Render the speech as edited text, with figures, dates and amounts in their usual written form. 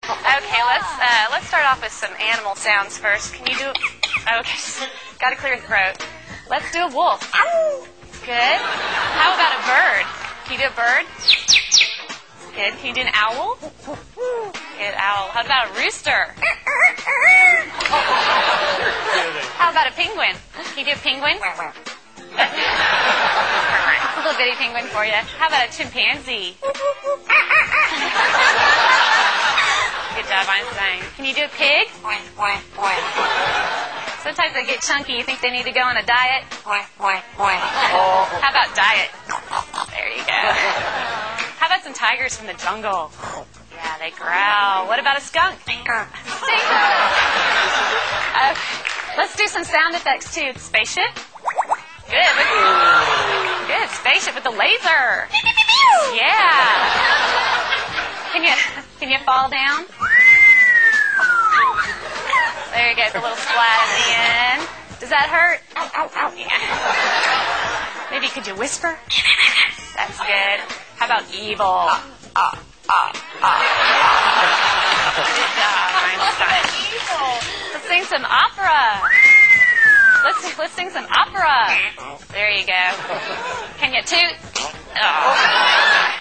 Okay, let's start off with some animal sounds first. Can you do? Okay, got to clear your throat. Let's do a wolf. Good. How about a bird? Can you do a bird? Good. Can you do an owl? Good, owl. How about a rooster? How about a penguin? Can you do a penguin? A little bitty penguin for you. How about a chimpanzee? Good job, Einstein. Can you do a pig? Sometimes they get chunky. You think they need to go on a diet? How about diet? There you go. How about some tigers from the jungle? Yeah, they growl. What about a skunk? Stinker. Okay. Let's do some sound effects too. Spaceship. Good. Good. Spaceship with the laser. Yeah. Can you fall down? There you go. It's a little splat at the end. Does that hurt? Yeah. Maybe could you whisper? That's good. How about evil? Good job, Einstein. Let's sing some opera. Let's sing some opera. There you go. Can you toot? Oh.